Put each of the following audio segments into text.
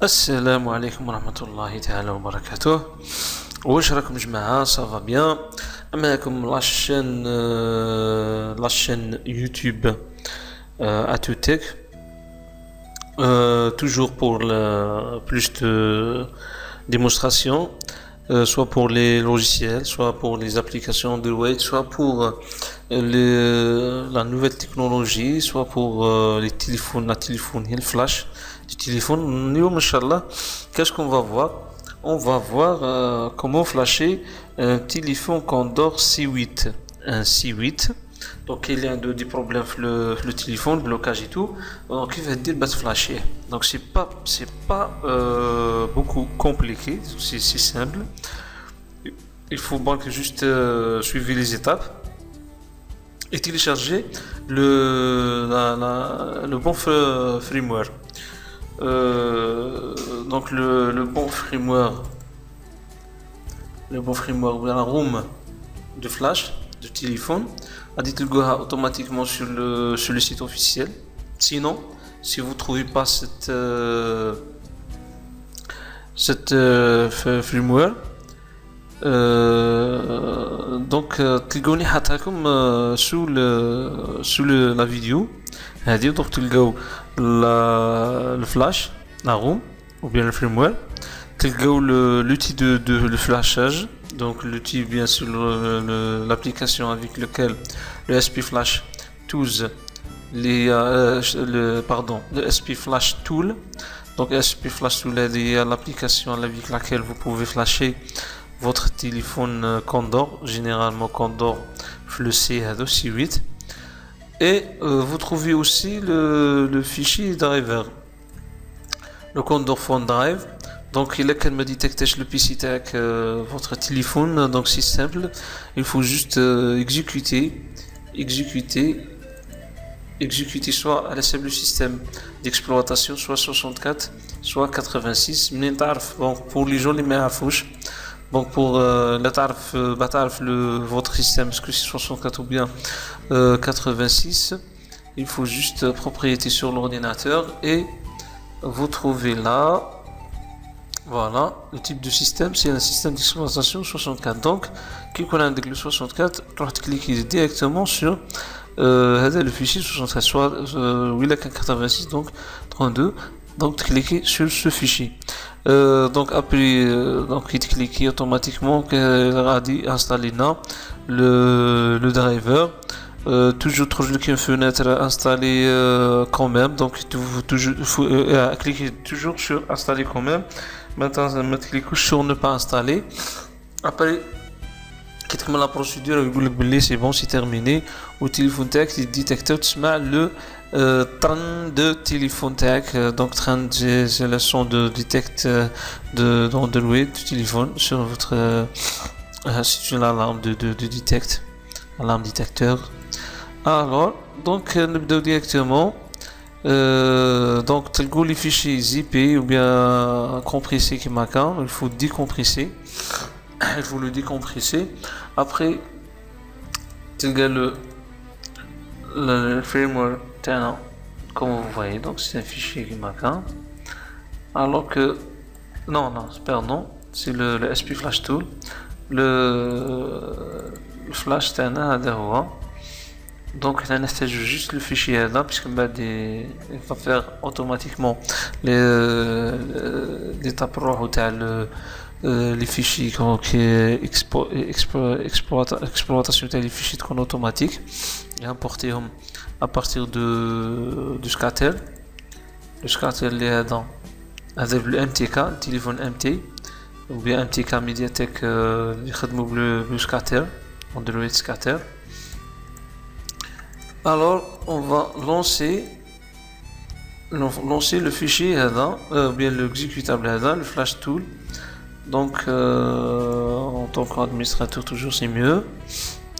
السلام عليكم ورحمة الله تعالى وبركاته. واش راكم جماعة؟ صافا بيان. معكم لاشين يوتيوب Atutech, toujours pour plus de démonstrations, soit pour les logiciels, soit pour les applications Android, soit pour la nouvelle technologie, soit pour les téléphones, la téléphonie, le flash du téléphone. Nous, Inch'Allah, qu'est-ce qu'on va voir? On va voir comment flasher un téléphone Condor C8. Un C8. Donc il y a des problèmes le téléphone, blocage et tout. Donc il va dire bah flasher. Donc c'est pas beaucoup compliqué, c'est simple. Il faut donc juste suivre les étapes et télécharger le bon firmware. Donc le bon firmware ou la ROM de flash de téléphone a dit automatiquement sur le site officiel. Sinon, si vous trouvez pas cette firmware, donc تلقوني حاطها لكم sous la vidéo هذه. donc تلقاو le flash, la ROM ou bien le firmware, تلقاو l'outil de flashage. Donc l'outil bien sûr l'application avec lequel le SP Flash Tools le SP Flash Tool. Donc SP Flash Tool est l'application avec laquelle vous pouvez flasher votre téléphone Condor, généralement Condor C C8. Et vous trouvez aussi le fichier driver, le Condor Phone Drive. Donc il est qu'elle me détecte le PC avec votre téléphone. Donc c'est simple, il faut juste exécuter soit à le système d'exploitation, soit 64 soit 86. Bon, pour les gens les meilleurs fouches. Donc pour votre système, est-ce que c'est 64 ou bien 86, il faut juste propriété sur l'ordinateur et vous trouvez là. Voilà, le type de système, c'est un système d'exploitation 64. Donc, qui connaît avec le 64, vous cliquez directement sur le fichier 64, soit 86, donc 32. Donc, cliquez sur ce fichier. Donc, après, il cliquez automatiquement qu'il installer là le driver. Toujours une fenêtre installée quand même. Donc, faut cliquer toujours sur installer quand même. Maintenant, cliquez sur ne pas installer. Après, quittez la procédure, c'est bon, c'est terminé. Au téléphone tech, il détecte le train de téléphone tech. Donc, train, c'est le son de détecte d'Android du téléphone sur votre. C'est une alarme de détecte, alarme détecteur. Alors, donc, nous directement. Donc, tel que les fichiers zippés ou bien compressés qui m'accordent, il faut décompresser. Il faut le décompresser. Après, tel que le firmware, comme vous voyez, donc c'est un fichier qui m'accorde. Alors que, pardon, c'est le SP Flash Tool. Le flash, c'est un donc on installe juste le fichier là puisque il va faire automatiquement l'étape les fichiers qui exploitation des fichiers de automatique et importer à partir du scatter. Le scatter est dans avec le MTK, le téléphone MT ou bien MTK Mediatek le scatter, Android scatter. Alors, on va lancer le fichier bien l'exécutable le flash tool. Donc, en tant qu'administrateur, toujours c'est mieux.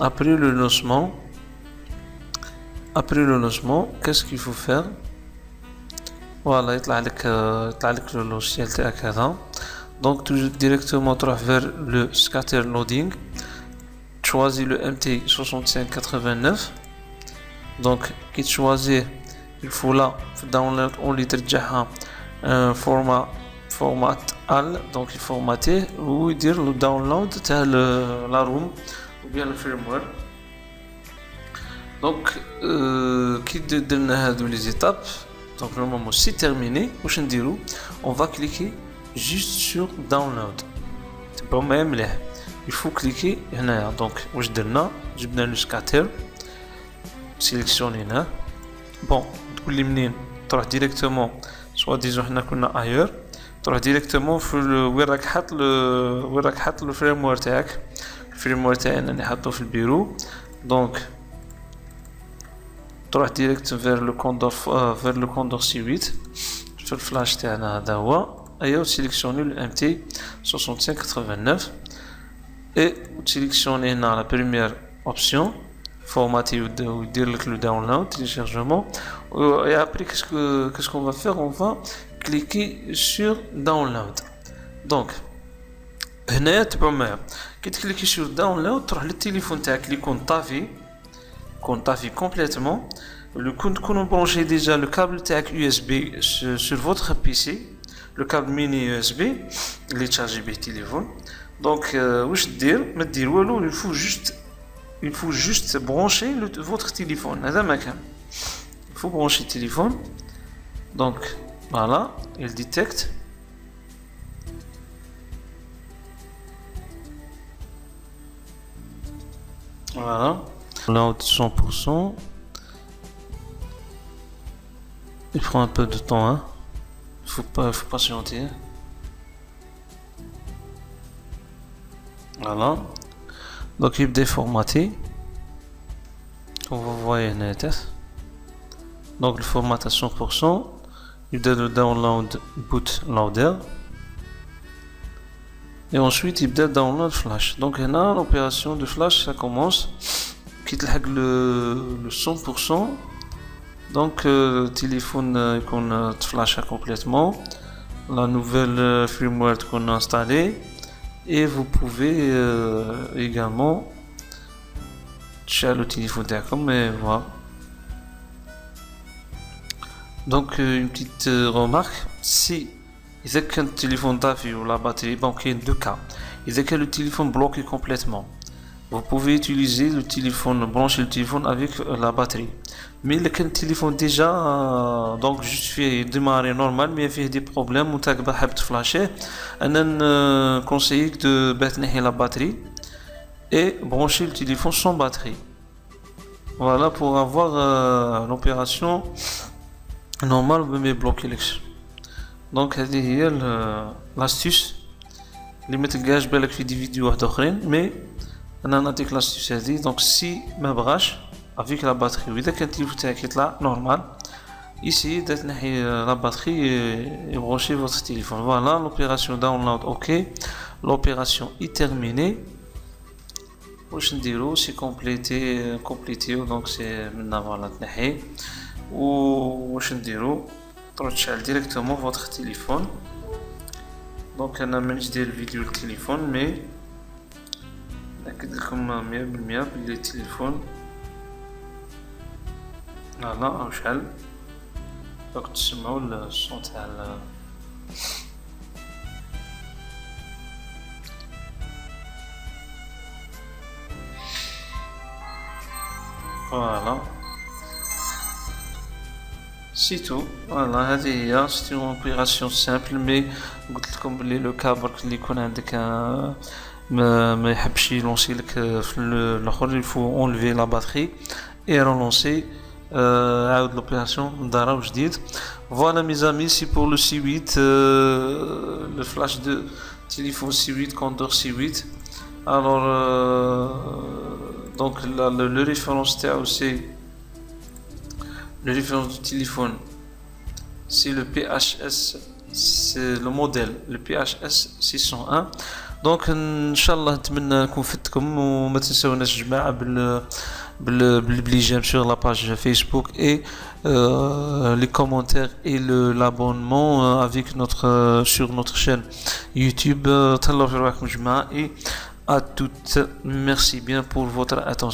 Après le lancement, qu'est-ce qu'il faut faire? Voilà, il y a le logiciel. Donc, toujours directement vers le scatter loading. Choisis le MT6589. Donc, choisir, il faut là, download, on lui un format format al, donc il formaté ou dire le download de la room ou bien le firmware. Donc qui donne les étapes. Donc normalement c'est terminé. On va cliquer juste sur download. C'est pas même là. Il faut cliquer هنا. Donc جبنا le scatter, sélectionner là. Bon, تقول لي منين تروح directement soit disons حنا كنا ailleurs تروح directement في وين راك حاط le firmware تاعك. الفريموير تاعي انا حاطه في البيرو. Donc تروح direct vers le Condor C8 في الفلاش تاعنا هذا هو. ايوا sélectionner le MT6589 et sélectionner هنا la première option formater ou dire le download téléchargement. Et après qu'est-ce qu'on va faire, on va cliquer sur download. Donc هنا تبع كي تكليكي sur download تروح للتليفون تاعك اللي يكون طافي complètement. Le compte qu'on a branché déjà le câble tag USB sur votre PC, le câble mini USB, il est chargé par téléphone. Donc, il faut juste brancher votre téléphone. Il faut brancher le téléphone. Donc, voilà, il détecte. Voilà, là, 100%. Il prend un peu de temps, hein. Faut patienter. Voilà. Donc il est déformaté. On va voir net. Donc le format à 100%. Il donne le download bootloader. Et ensuite il donne download flash. Donc là l'opération de flash ça commence. Quitte le 100%. Donc le téléphone qu'on a flash complètement, la nouvelle firmware qu'on a installée, et vous pouvez également chercher le téléphone d'accord, mais voilà. Donc une petite remarque, si il y a qu'un téléphone d'affaires ou la batterie, donc il y a deux cas. Il y a que le téléphone bloqué complètement. Vous pouvez utiliser le téléphone, brancher le téléphone avec la batterie. Mais le téléphone déjà donc juste fait démarrer normal, mais il fait des problèmes ou t'as pas habitué flasher. On conseille de baisser la batterie et brancher le téléphone sans batterie. Voilà pour avoir l'opération normale mais bloquer l'action. Donc c'est l'astuce. Les mettre gage بالك في des vidéos d'autres, mais on a نعطيك l'astuce هذه. Donc si ما بغاش avec la batterie وإذا كان التليفون تاعك يطلع normal, essayez de تنحي la batterie et brancher votre téléphone. Voilà, l'opération download ok, l'opération est terminée. واش نديرو سي كومبليتيو. دونك سي من فوالا تنحي واش نديرو تروح تشعل ديريكتومون فوتر تليفون. دونك انا مانيش داير فيديو التليفون مي ناكد لكم 100% بلي التليفون فوالا شحال راك تسمعوا الصوت تاع فوالا سي تو. فوالا هذه هي سيتي اون اوبيراسيون سامبل مي قلت لكم بلي لو كابل اللي يكون عندك ما يحبش يلونسي لك في الاخر الفو اونليفي لا باتري اي رولونسي عاود l'opération ندارو جديد. Voilà mes amis, c'est pour le C8, le flash de téléphone C8, Condor C8. Alors donc le référence c'est le référence du téléphone, c'est le PHS, c'est le modèle, le PHS 601. Donc inchallah نتمنى نكون فدتكم وما تنساوناش جماعه باللي j'aime sur la page Facebook et les commentaires et l'abonnement avec sur notre chaîne YouTube. تهلاو في رواحكم جماعه et à toutes, merci bien pour votre attention.